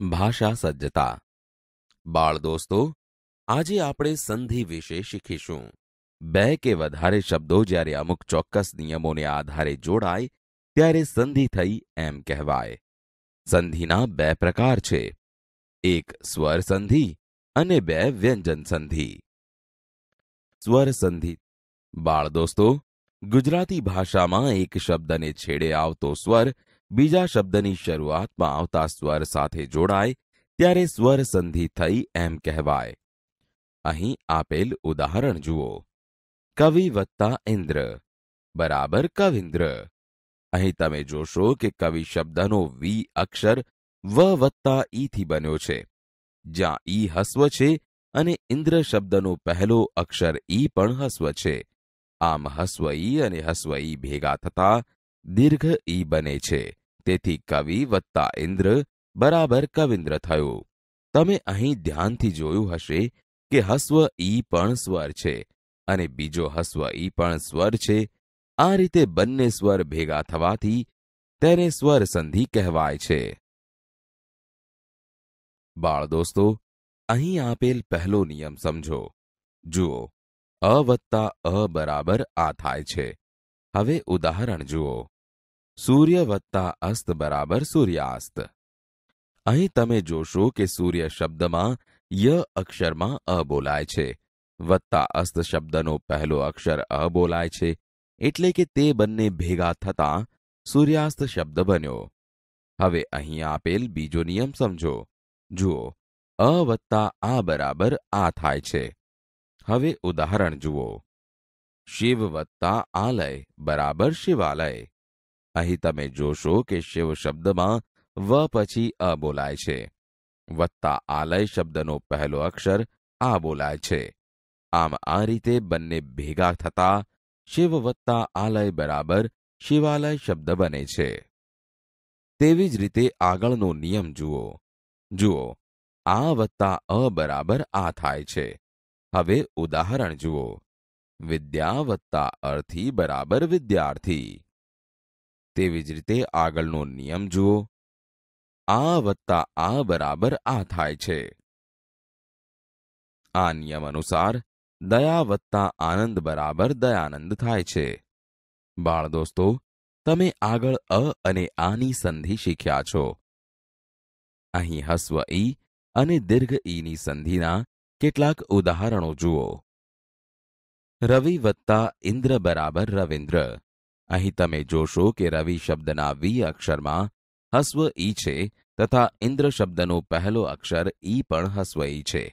ભાષા સજ્જતા. બાળ દોસ્તો, આજે આપણે સંધિ વિશે શીખીશું. બે કે વધારે શબ્દો જ્યારે અમુક ચોક્કસ નિયમોને આધારે જોડાય ત્યારે સંધિ થઈ એમ કહેવાય. સંધિના બે પ્રકાર છે, એક સ્વર સંધિ અને બે વ્યંજન સંધિ. સ્વર સંધિ. બાળ દોસ્તો, ગુજરાતી ભાષામાં એક શબ્દને છેડે આવતો સ્વર બીજા શબ્દની શરૂઆતમાં આવતા સ્વર સાથે જોડાય ત્યારે સ્વર સંધિ થઈ એમ કહેવાય. અહીં આપેલ ઉદાહરણ જુઓ. કવિ વત્તા ઇન્દ્ર બરાબર કવિન્દ્ર. અહીં તમે જોશો કે કવિ શબ્દનો વી અક્ષર વ વત્તા ઈથી બન્યો છે, જ્યાં ઈ હસ્વ છે અને ઇન્દ્ર શબ્દનો પહેલો અક્ષર ઈ પણ હસ્વ છે. આમ હસ્વ ઈ અને હસ્વ ઈ ભેગા થતા દીર્ઘ ઈ બને છે. તેથી કવિ વત્તા ઇન્દ્ર બરાબર કવિન્દ્ર થયું. તમે અહીં ધ્યાનથી જોયું હશે કે હસ્વ ઈ પણ સ્વર છે અને બીજો હસ્વ ઈ પણ સ્વર છે. આ રીતે બંને સ્વર ભેગા થવાથી તેને સ્વર સંધિ કહેવાય છે. બાળ દોસ્તો, અહીં આપેલ પહેલો નિયમ સમજો. જુઓ, અ વત્તા અ બરાબર આ થાય છે. હવે ઉદાહરણ જુઓ. સૂર્ય વત્તા અસ્ત બરાબર સૂર્યાસ્ત. અહીં તમે જોશો કે સૂર્ય શબ્દમાં ય અક્ષરમાં અ બોલાય છે, વત્તા અસ્ત શબ્દનો પહેલો અક્ષર અ બોલાય છે, એટલે કે તે બંને ભેગા થતાં સૂર્યાસ્ત શબ્દ બન્યો. હવે અહીં આપેલ બીજો નિયમ સમજો. જુઓ, અ વત્તા આ બરાબર આ થાય છે. હવે ઉદાહરણ જુઓ. શિવ વત્તા આલય બરાબર શિવાલય. અહીં તમે જોશો કે શિવ શબ્દમાં વ પછી અ બોલાય છે, વત્તા આલય શબ્દનો પહેલો અક્ષર આ બોલાય છે. આમ આ રીતે બંને ભેગા થતા શિવ વત્તા આલય બરાબર શિવાલય શબ્દ બને છે. તેવી જ રીતે આગળનો નિયમ જુઓ. જુઓ, આ વત્તા અ બરાબર આ થાય છે. હવે ઉદાહરણ જુઓ. વિદ્યા વત્તા અર્થી બરાબર વિદ્યાર્થી. તેવી જ રીતે આગળનો નિયમ જુઓ. આ વત્તા આ બરાબર આ થાય છે. આ નિયમ અનુસાર દયા વત્તા આનંદ બરાબર દયાનંદ થાય છે. બાળ દોસ્તો, તમે આગળ અ અને આની સંધિ શીખ્યા છો. અહીં હસ્વ ઈ અને દીર્ઘ ઈની સંધિના કેટલાક ઉદાહરણો જુઓ. રવિ વત્તા ઇન્દ્ર બરાબર રવિન્દ્ર. અહીં તમે જોશો કે રવિ શબ્દના વી અક્ષરમાં હસ્વ ઈ છે તથા ઇન્દ્ર શબ્દનો પહેલો અક્ષર ઈ પણ હસ્વ ઈ છે.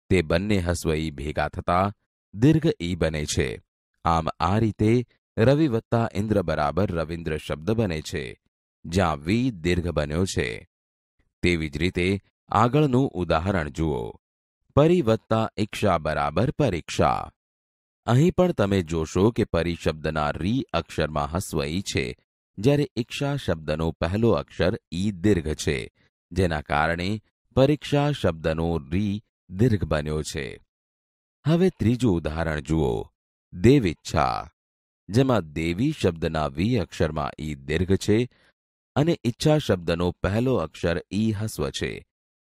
તે બંને હસ્વ ઈ ભેગા થતા દીર્ઘ ઈ બને છે. આમ આ રીતે રવિ વત્તા ઇન્દ્ર બરાબર રવિન્દ્ર શબ્દ બને છે, જ્યાં વી દીર્ઘ બન્યો છે. તેવી જ રીતે આગળનું ઉદાહરણ જુઓ. પરી વત્તા ઇક્ષા બરાબર પરીક્ષા. અહીં પણ તમે જોશો કે પરી શબ્દના રી અક્ષરમાં હસ્વ ઈ છે, જ્યારે ઇક્ષા શબ્દનો પહેલો અક્ષર ઈ દીર્ઘ છે, જેના કારણે પરીક્ષા શબ્દનો રી દીર્ઘ બન્યો છે. હવે ત્રીજું ઉદાહરણ જુઓ. દેવીચ્છા, જેમાં દેવી શબ્દના વી અક્ષરમાં ઈ દીર્ઘ છે અને ઈચ્છા શબ્દનો પહેલો અક્ષર ઈ હસ્વ છે.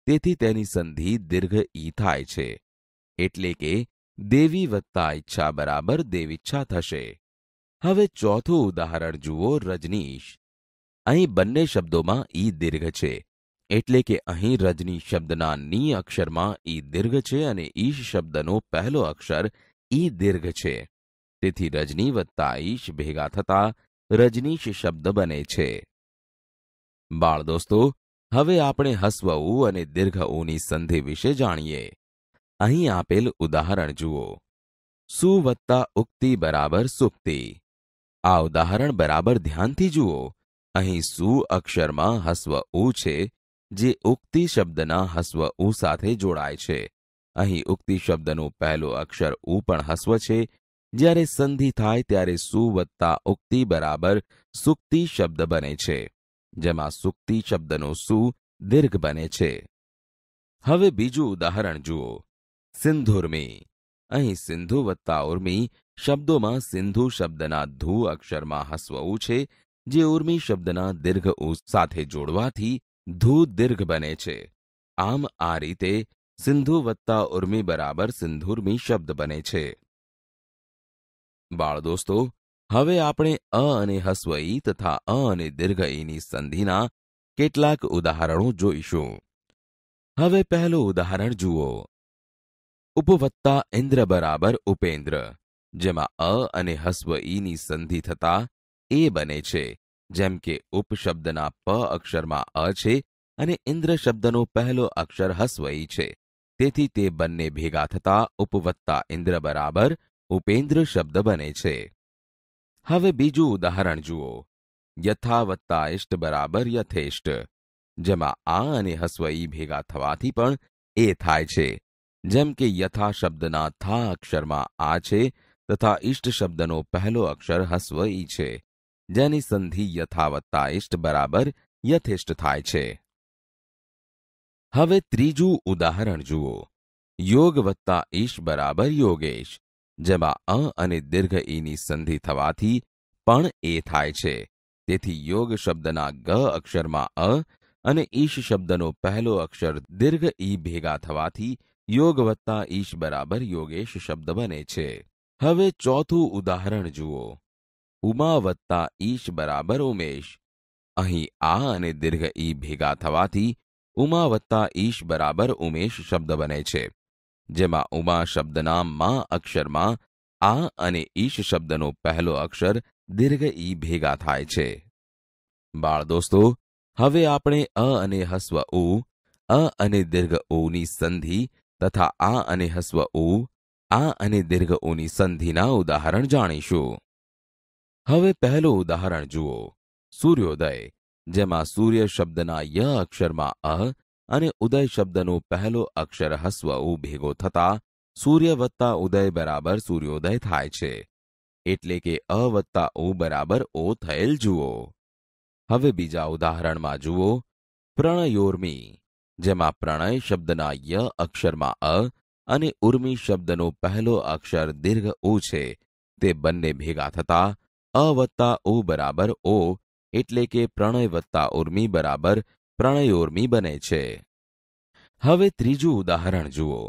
તેથી તેની સંધિ દીર્ઘ ઈ થાય છે, એટલે કે દેવી વત્તા ઈચ્છા બરાબર દેવીચ્છા થશે. હવે ચોથું ઉદાહરણ જુઓ. રજનીશ. અહીં બંને શબ્દોમાં ઈ દીર્ઘ છે, એટલે કે અહીં રજની શબ્દના ની અક્ષરમાં ઈ દીર્ઘ છે અને ઈશ શબ્દનો પહેલો અક્ષર ઈ દીર્ઘ છે. તેથી રજની વત્તા ઈશ ભેગા થતા રજનીશ શબ્દ બને છે. બાળ દોસ્તો, હવે આપણે હસ્વ ઉ અને દીર્ઘ ઉની સંધિ વિશે જાણીએ. અહીં આપેલ ઉદાહરણ જુઓ. સુ વત્તા ઉક્તિ બરાબર સુક્તિ. આ ઉદાહરણ બરાબર ધ્યાનથી જુઓ. અહીં સુ અક્ષરમાં હસ્વ ઉ છે, જે ઉક્તિ શબ્દના હસ્વ ઉ સાથે જોડાય છે. અહીં ઉક્તિ શબ્દનો પહેલો અક્ષર ઉ પણ હસ્વ છે. જ્યારે સંધિ થાય ત્યારે સુ વત્તા ઉક્તિ બરાબર સુક્તિ શબ્દ બને છે, જેમાં સુક્તિ શબ્દનો સુ દીર્ઘ બને છે. હવે બીજું ઉદાહરણ જુઓ. સિંધુર્મી. અહીં સિંધુ વત્તા ઉર્મી શબ્દોમાં સિંધુ શબ્દના ધુ અક્ષરમાં હસ્વ ઉ છે, જે ઉર્મી શબ્દના દીર્ઘ ઉ સાથે જોડવાથી ધુ દીર્ઘ બને છે. આમ આ રીતે સિંધુ વત્તા ઉર્મી બરાબર સિંધુર્મી શબ્દ બને છે. બાળ દોસ્તો, હવે આપણે અ અને હસ્વ ઈ તથા અ અને દીર્ઘ ઈની સંધિના કેટલાક ઉદાહરણો જોઈશું. હવે પહેલું ઉદાહરણ જુઓ. ઉપવત્તા ઇન્દ્ર બરાબર ઉપેન્દ્ર, જેમાં અ અને હસ્વ ઈની સંધિ થતા એ બને છે. જેમ કે ઉપ શબ્દના પ અક્ષરમાં અ છે અને ઇન્દ્ર શબ્દનો પહેલો અક્ષર હસ્વ ઈ છે. તેથી તે બંને ભેગા થતા ઉપવત્તા ઇન્દ્ર બરાબર ઉપેન્દ્ર શબ્દ બને છે. હવે બીજું ઉદાહરણ જુઓ. યથા વત્તા ઇષ્ટ બરાબર યથેષ્ટ, જેમાં આ અને હસ્વ ઈ ભેગા થવાથી પણ એ થાય છે. જેમ કે યથા શબ્દના થા અક્ષરમાં આ છે તથા ઇષ્ટ શબ્દનો પહેલો અક્ષર હસ્વ ઈ છે, જેની સંધિ યથા વત્તા ઇષ્ટ બરાબર યથેષ્ટ થાય છે. હવે ત્રીજું ઉદાહરણ જુઓ. યોગ વત્તા ઈશ બરાબર યોગેશ, જેમાં અ અને દીર્ઘ ઈની સંધિ થવાથી પણ એ થાય છે. તેથી યોગ શબ્દના ગ અક્ષરમાં અ અને ઈશ શબ્દનો પહેલો અક્ષર દીર્ઘ ઈ ભેગા થવાથી યોગ વત્તા ઈશ બરાબર યોગેશ શબ્દ બને છે. હવે ચોથું ઉદાહરણ જુઓ. ઉમા વત્તા ઈશ બરાબર ઉમેશ, અહીં આ અને દીર્ઘ ઈ ભેગા થવાથી ઉમા વત્તા ઈશ બરાબર ઉમેશ શબ્દ બને છે. જેમાં ઉમા શબ્દના મા અક્ષરમાં આ અને ઈશ શબ્દનો પહેલો અક્ષર દીર્ઘ ઈ ભેગા થાય છે. બાળ દોસ્તો, હવે આપણે અ અને હસ્વ ઉ, અ અને દીર્ઘ ઉની સંધિ તથા આ અને હસ્વ ઉ, આ અને દીર્ઘ ઉની સંધિના ઉદાહરણ જાણીશું. હવે પહેલું ઉદાહરણ જુઓ. સૂર્યોદય, જેમાં સૂર્ય શબ્દના ય અક્ષરમાં અ અને ઉદય શબ્દનો પહેલો અક્ષર હસ્વ ઉ ભેગો થતા સૂર્ય વત્તા ઉદય બરાબર સૂર્યોદય થાય છે. એટલે કે અ વત્તા ઉ બરાબર ઓ થયેલ જુઓ. હવે બીજા ઉદાહરણમાં જુઓ. પ્રણયોર્મી, જેમાં પ્રણય શબ્દના ય અક્ષરમાં અ અને ઉર્મી શબ્દનો પહેલો અક્ષર દીર્ઘ ઉ છે. તે બંને ભેગા થતા અ વત્તા ઉ બરાબર ઓ, એટલે કે પ્રણય વત્તા ઉર્મી બરાબર પ્રણયોર્મી બને છે. હવે ત્રીજું ઉદાહરણ જુઓ.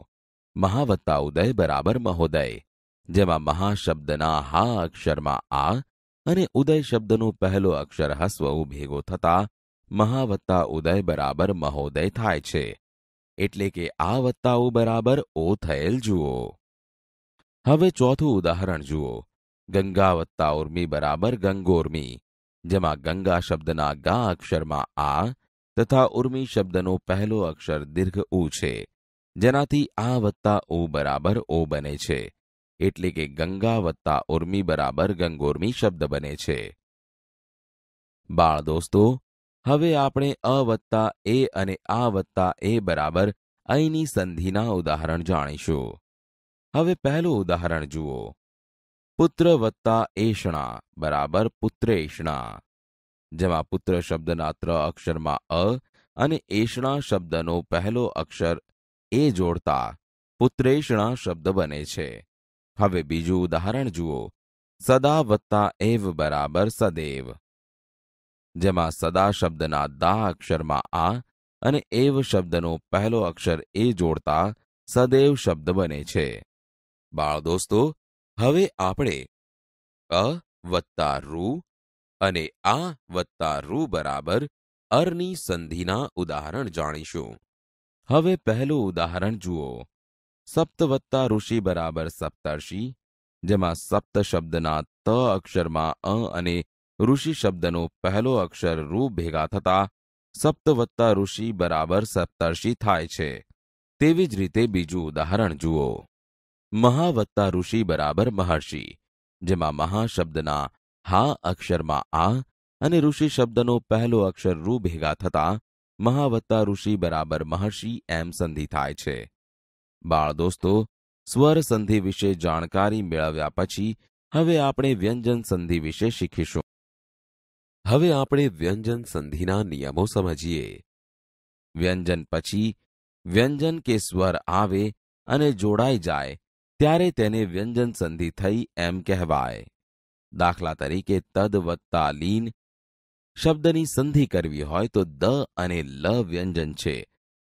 મહા વત્તા ઉદય બરાબર મહોદય, જેમાં મહા શબ્દના હા અક્ષરમાં આ અને ઉદય શબ્દનો પહેલો અક્ષર હસ્વ ઉ ભેગો થતા મહા વત્તા ઉદય બરાબર મહોદય થાય છે. એટલે કે આ વત્તા ઉ બરાબર ઓ થયેલ જુઓ. હવે ચોથું ઉદાહરણ જુઓ. ગંગા વત્તા ઉર્મી બરાબર ગંગોર્મી, જેમાં ગંગા શબ્દના ગા અક્ષરમાં આ તથા ઉર્મી શબ્દનો પહેલો અક્ષર દીર્ઘ ઉ છે, જેનાથી આ વત્તા ઉ બરાબર ઓ બને છે. એટલે કે ગંગા વત્તા ઉર્મી બરાબર ગંગોર્મી શબ્દ બને છે. બાળ દોસ્તો, હવે આપણે અ વત્તા એ અને આ વત્તા એ બરાબર અહીંની સંધિના ઉદાહરણ જાણીશું. હવે પહેલું ઉદાહરણ જુઓ. પુત્ર વત્તા એષણા બરાબર પુત્રેષણા, જેમાં પુત્ર શબ્દના ત્ર અક્ષરમાં અ અને એષણા શબ્દનો પહેલો અક્ષર એ જોડતા પુત્રેષણા શબ્દ બને છે. હવે બીજું ઉદાહરણ જુઓ. સદા વત્તા એવ બરાબર સદૈવ, જેમાં સદા શબ્દના દા અક્ષરમાં આ અને એવ શબ્દનો પહેલો અક્ષર એ જોડતા સદૈવ શબ્દ બને છે. બાળ દોસ્તો, હવે આપણે અ વત્તા રૂ અને આ વત્તા રૂ બરાબર અરની સંધિના ઉદાહરણ જાણીશું. હવે પહેલું ઉદાહરણ જુઓ. સપ્ત વત્તા ઋષિ બરાબર સપ્તર્ષિ, જેમાં સપ્ત શબ્દના ત અક્ષરમાં અ અને ઋષિ શબ્દનો પહેલો અક્ષર રૂ ભેગા થતા સપ્ત વત્તા ઋષિ બરાબર સપ્તર્ષિ થાય છે. તેવી જ રીતે બીજું ઉદાહરણ જુઓ. મહા વત્તા ઋષિ બરાબર મહર્ષિ, જેમાં મહા શબ્દના હા અક્ષરમાં આ અને ઋષિ શબ્દનો પહેલો અક્ષર રૂ ભેગા થતા મહા વત્તા ઋષિ બરાબર મહર્ષિ એમ સંધિ થાય છે. બાળ દોસ્તો, સ્વર સંધિ વિશે જાણકારી મેળવ્યા પછી હવે આપણે વ્યંજન સંધિ વિશે શીખીશું. હવે આપણે વ્યંજન સંધિના નિયમો સમજીએ. વ્યંજન પછી વ્યંજન કે સ્વર આવે અને જોડાઈ જાય ત્યારે તેને વ્યંજન સંધિ થઈ એમ કહેવાય. દાખલા તરીકે તદ વત્તા લીન શબ્દની સંધિ કરવી હોય તો દ અને લ વ્યંજન છે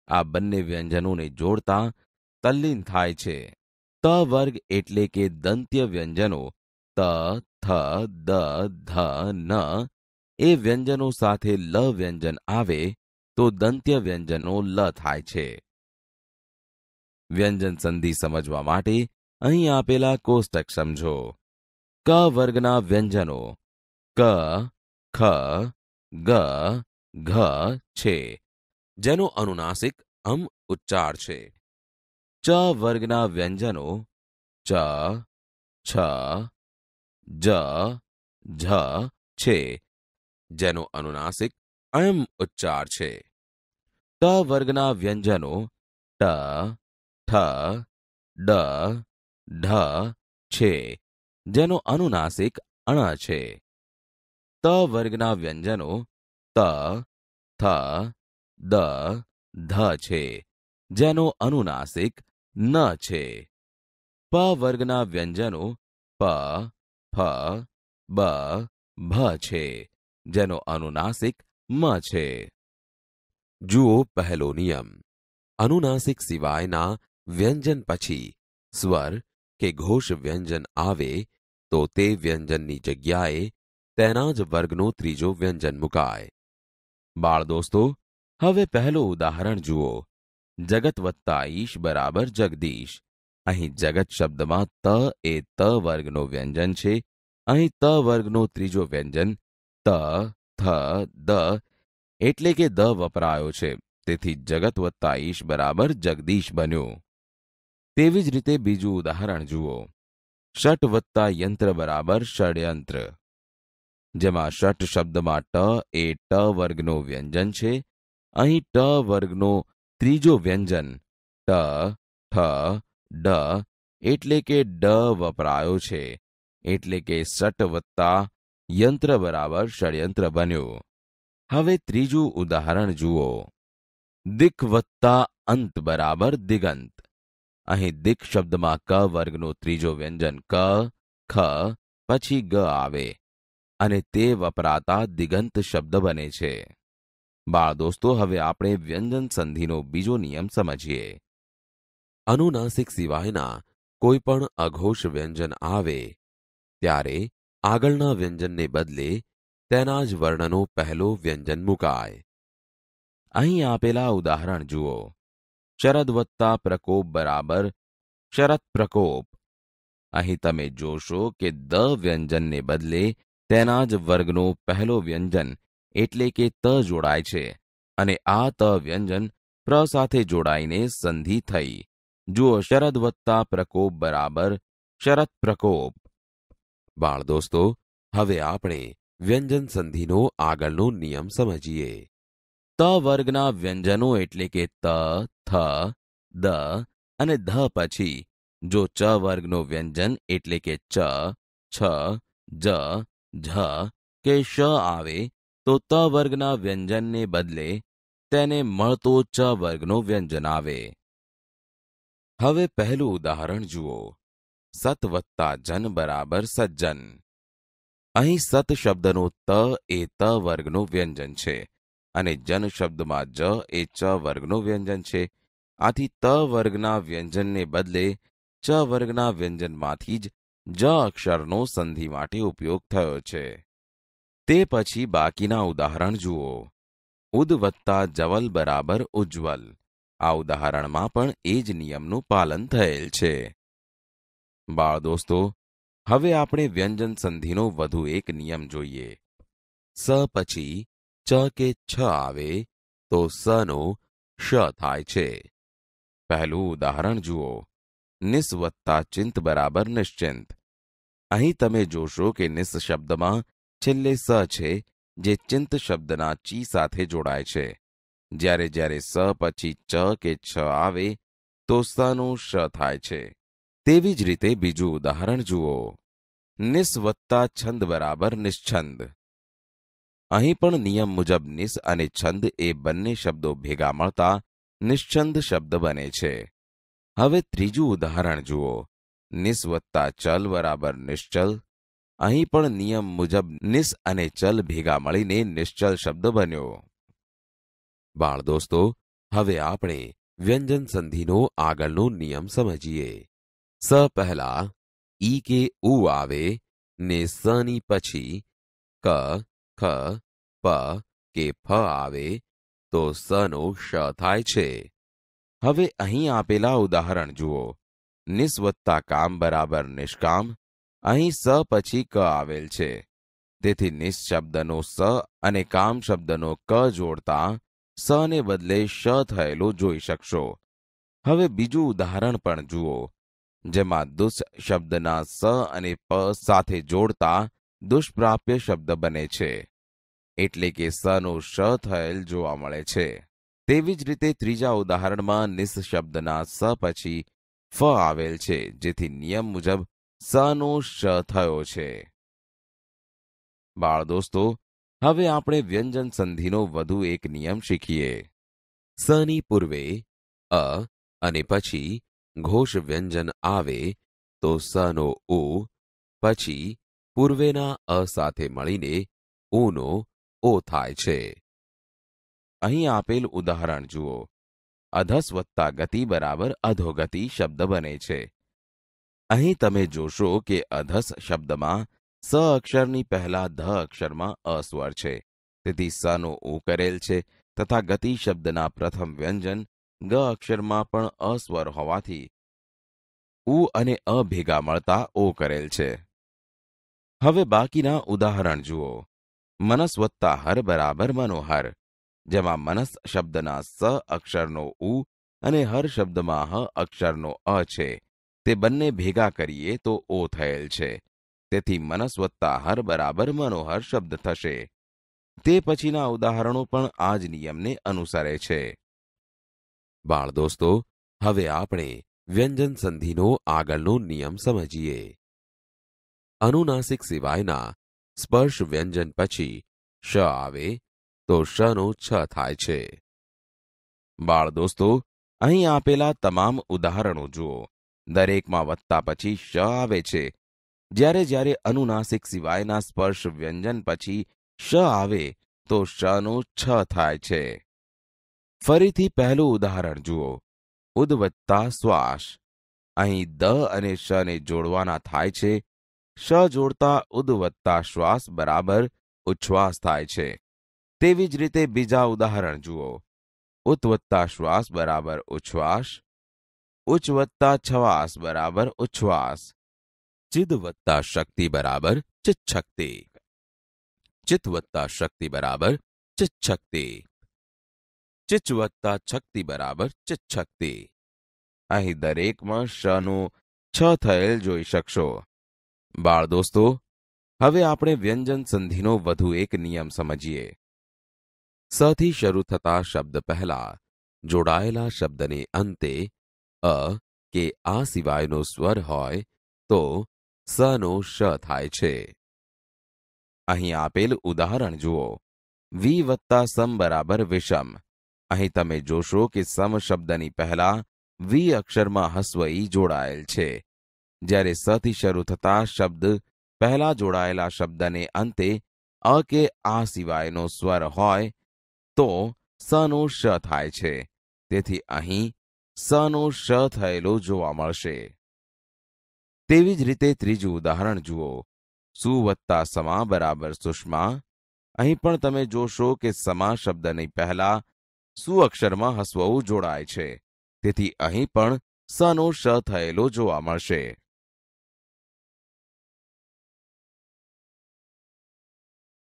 આ બંને વ્યંજનોને જોડતા તલ્લીન થાય છે. ત વર્ગ એટલે કે દંત્ય વ્યંજનો ત, થ, દ, ધ, ન એ વ્યંજનો સાથે લ વ્યંજન આવે તો દંત્ય વ્યંજનો લ થાય છે. વ્યંજન સંધિ સમજવા માટે અહીં આપેલા કોષ્ટક સમજો. ક વર્ગના વ્યંજનો ક, ખ, ગ, ઘ છે, જેનો અનુનાસિક અમ ઉચ્ચાર છે. ચ વર્ગના વ્યંજનો ચ, છ, જ, ઝ છે, જેનો અનુનાસિક અમ ઉચ્ચાર છે. ટ વર્ગના વ્યંજનો ટ, ઠ, ડ, ઢ છે, જેનો અનુનાસિક અણ છે. ત વર્ગના વ્યંજનો ત, થ, દ, ધ છે, જેનો અનુનાસિક ન છે. પ વર્ગના વ્યંજનો પ, ફ, બ, ભ છે, જેનો અનુનાસિક મ છે. જુઓ પહેલો નિયમ. અનુનાસિક સિવાયના વ્યંજન પછી સ્વર કે ઘોષ વ્યંજન આવે તો તે વ્યંજનની જગ્યાએ તેના જ વર્ગનો ત્રીજો વ્યંજન મુકાય. બાળ દોસ્તો, હવે પહેલું ઉદાહરણ જુઓ. જગત વત્તા ઈશ બરાબર જગદીશ. અહીં જગત શબ્દમાં ત એ ત વર્ગનો વ્યંજન છે. અહીં ત વર્ગનો ત્રીજો વ્યંજન ત, થ, દ એટલે કે દ વપરાયો છે. તેથી જગત વત્તા ઈશ બરાબર જગદીશ બન્યું. તેવી જ રીતે બીજું ઉદાહરણ જુઓ. ષટ વત્તા યંત્ર બરાબર ષડયંત્ર. જેમાં ષટ શબ્દમાં ટ એ ટ વર્ગનો વ્યંજન છે. અહીં ટ વર્ગનો ત્રીજો વ્યંજન ટ, ઠ, ડ એટલે કે ડ વપરાયો છે. એટલે કે ષટ વત્તા યંત્ર બરાબર ષડયંત્ર બન્યું. હવે ત્રીજું ઉદાહરણ જુઓ. દિક વત્તા અંત બરાબર દિગંત. અહીં દિક શબ્દમાં ક વર્ગનો ત્રીજો વ્યંજન ક, ખ પછી ગ આવે અને તે વપરાતા દિગંત શબ્દ બને છે. બાળ દોસ્તો, હવે આપણે વ્યંજન સંધિનો બીજો નિયમ સમજીએ. અનુનાસિક સિવાયના કોઈ પણ અઘોષ વ્યંજન આવે ત્યારે આગળના વ્યંજનને બદલે તેના જ વર્ણનો પહેલો વ્યંજન મુકાય. અહીં આપેલા ઉદાહરણ જુઓ. શરદ વત્તા પ્રકોપ બરાબર શરત પ્રકોપ. અહીં તમે જોશો કે દ વ્યંજનને બદલે તેના જ વર્ગનો પહેલો વ્યંજન એટલે કે ત જોડાય છે અને આ ત વ્યંજન પ્ર સાથે જોડાઈને સંધિ થઈ. જુઓ, શરદ વત્તા પ્રકોપ બરાબર શરત પ્રકોપ. બાળ દોસ્તો, હવે આપણે વ્યંજન સંધિનો આગળનો નિયમ સમજીએ. ત વર્ગના વ્યંજનો એટલે કે ત, થ, દ અને ધ પછી જો ચ વર્ગનો વ્યંજન એટલે કે ચ, છ, જ, ઝ કે શ આવે તો ત વર્ગના વ્યંજનને બદલે તેને મળતો ચ વર્ગનો વ્યંજન આવે. હવે પહેલું ઉદાહરણ જુઓ. સત વત્તા જન બરાબર સજ્જન. અહીં સત શબ્દનો ત એ ત વર્ગનો વ્યંજન છે અને જન શબ્દમાં જ એ ચ વર્ગનો વ્યંજન છે. આથી ત વર્ગના વ્યંજનને બદલે ચ વર્ગના વ્યંજનમાંથી જ જ અક્ષરનો સંધિ માટે ઉપયોગ થયો છે. તે પછી બાકીના ઉદાહરણ જુઓ. ઉદ વત્તા જવલ બરાબર ઉજ્જવલ. આ ઉદાહરણમાં પણ એ જ નિયમનું પાલન થયેલ છે. બાળ દોસ્તો, હવે આપણે વ્યંજન સંધિનો વધુ એક નિયમ જોઈએ. સ પછી ચ કે છ આવે તો સનો શ થાય છે. પહેલું ઉદાહરણ જુઓ. નિસ વત્તા ચિંત બરાબર નિશ્ચિંત. અહીં તમે જોશો કે નિસ શબ્દમાં છેલ્લે સ છે જે ચિંત શબ્દના ચી સાથે જોડાય છે. જ્યારે જ્યારે સ પછી ચ કે છ આવે તો સનો શ થાય છે. તેવી જ રીતે બીજું ઉદાહરણ જુઓ. નિસ વત્તા છંદ બરાબર નિશ્છંદ. અહીં પણ નિયમ મુજબ નિસ અને છંદ એ બંને શબ્દો ભેગા મળતા નિશ્છંદ શબ્દ બને છે. હવે ત્રીજું ઉદાહરણ જુઓ. નિસ વત્તા ચલ બરાબર નિશ્ચલ. અહીં પણ નિયમ મુજબ નિસ અને ચલ ભેગા મળીને નિશ્ચલ શબ્દ બન્યો. બાળ દોસ્તો, હવે આપણે વ્યંજન સંધિનો આગળનો નિયમ સમજીએ. સ પહેલા ઈ કે ઉ આવે ને સની પછી ક, ખ, પ કે ફ આવે તો સનો શ થાય છે. હવે અહીં આપેલા ઉદાહરણ જુઓ. નિસ વત્તા કામ બરાબર નિષ્કામ. અહીં સ પછી ક આવેલ છે. તેથી નિસ શબ્દનો સ અને કામ શબ્દનો ક જોડતા સ ને બદલે શ થયેલો જોઈ શકશો. હવે બીજું ઉદાહરણ પણ જુઓ, જેમાં દુષ શબ્દના સ અને પ સાથે જોડતા દુષ્પ્રાપ્ય શબ્દ બને છે, એટલે કે સનો શ થયેલ જોવા મળે છે. તેવી જ રીતે ત્રીજા ઉદાહરણમાં નિસ શબ્દના સ પછી ફ આવેલ છે, જેથી નિયમ મુજબ સનો શ થયો છે. બાળ દોસ્તો, હવે આપણે વ્યંજન સંધિનો વધુ એક નિયમ શીખીએ. સની પૂર્વે અ અને પછી ઘોષ વ્યંજન આવે તો સનો ઉ પછી પૂર્વેના અ સાથે મળીને ઉનો ઓ થાય છે. અહીં આપેલ ઉદાહરણ જુઓ. અધસ વત્તા ગતિ બરાબર અધોગતિ શબ્દ બને છે. અહીં તમે જોશો કે અધસ શબ્દમાં સ અક્ષરની પહેલા ધ અક્ષરમાં અ સ્વર છે, તેથી સનો ઉ કરેલ છે, તથા ગતિ શબ્દના પ્રથમ વ્યંજન ગ અક્ષરમાં પણ અ સ્વર હોવાથી ઉ અને અ ભેગા મળતા ઓ કરેલ છે. હવે બાકીના ઉદાહરણ જુઓ. મનસ વત્તા હર બરાબર મનોહર, જેમાં મનસ શબ્દના સ અક્ષરનો ઉ અને હર શબ્દમાં હ અક્ષરનો અ છે, તે બંને ભેગા કરીએ તો ઓ થયેલ છે. તેથી મનસ વત્તા હર બરાબર મનોહર શબ્દ થશે. તે પછીના ઉદાહરણો પણ આ જ નિયમને અનુસરે છે. બાળ દોસ્તો, હવે આપણે વ્યંજન સંધિનો આગળનો નિયમ સમજીએ. અનુનાસિક સિવાયના સ્પર્શ વ્યંજન પછી શ આવે તો શનો છ થાય છે. બાળ દોસ્તો, અહીં આપેલા તમામ ઉદાહરણો જુઓ. દરેકમાં વત્તા પછી શ આવે છે. જ્યારે જ્યારે અનુનાસિક સિવાયના સ્પર્શ વ્યંજન પછી શ આવે તો શનો છ થાય છે. ફરીથી પહેલું ઉદાહરણ જુઓ. ઉદ વત્તા શ્વાસ. અહીં દ અને શને જોડવાના થાય છે. શ જોડતા ઉદ વત્તા શ્વાસ બરાબર ઉચ્છ્વાસ થાય છે. તેવી જ રીતે બીજા ઉદાહરણ જુઓ. ઉત વત્તા શ્વાસ બરાબર ઉચ્છ્વાસ. ઉચ્ચ વત્તા છવાસ બરાબર ઉચ્છ્વાસ. ચિદ વત્તા શક્તિ બરાબર ચિત્શક્તિ. ચિત વત્તા શક્તિ બરાબર ચિત્શક્તિ. ચિચ વત્તા શક્તિ બરાબર ચિત્શક્તિ. અહીં દરેકમાં શનો છ થયેલ જોઈ શકશો. બાળ દોસ્તો, હવે આપણે વ્યંજન સંધિનો વધુ એક નિયમ સમજીએ. સથી શરૂ થતા શબ્દ પહેલા જોડાયેલા શબ્દને અંતે અ કે આ સિવાયનો સ્વર હોય તો સનો શ થાય છે. અહીં આપેલ ઉદાહરણ જુઓ. વી વત્તા સમ બરાબર વિષમ. અહીં તમે જોશો કે સમ શબ્દની પહેલા વી અક્ષરમાં હસ્વ ઈ જોડાયેલ છે. જ્યારે સથી શરૂ થતા શબ્દ પહેલા જોડાયેલા શબ્દને અંતે અ કે આ સિવાયનો સ્વર હોય તો સનો શ થાય છે. તેથી અહીં સનો શ થયેલો જોવા મળશે. તેવી જ રીતે ત્રીજું ઉદાહરણ જુઓ. સુ વત્તા સમા બરાબર સુષ્મા. અહીં પણ તમે જોશો કે સમા શબ્દની પહેલા સુ અક્ષરમાં હસ્વઉ જોડાય છે. તેથી અહીં પણ સનો શ થયેલો જોવા મળશે.